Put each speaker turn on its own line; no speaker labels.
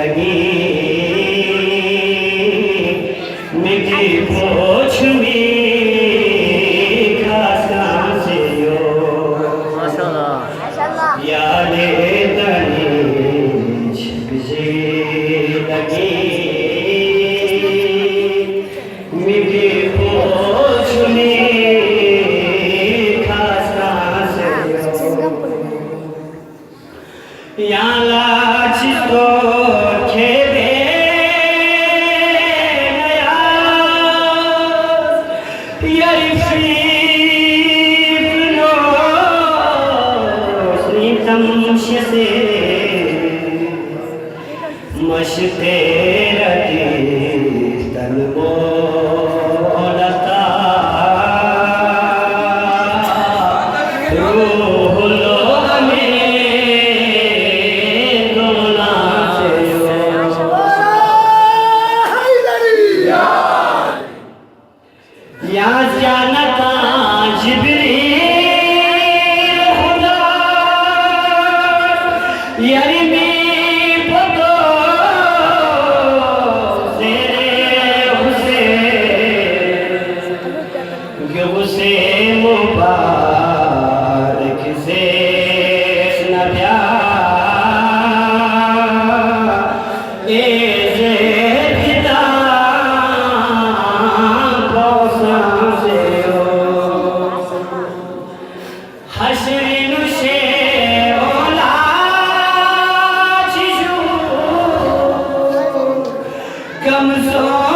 लगी मिठी पोछ में खासा से यो यादे तनी छिपसे लगी मिठी पोछ में खासा से यो याला चितो खेबे नया यारी फीनो स्नीतम शसे मशते रती तनबो लता रूह लो या जानता जिब्रील खुदा यारी में पतो तेरे हुसैन मुबारक से नबिया हशरिनु से ओला चिजू कमजोर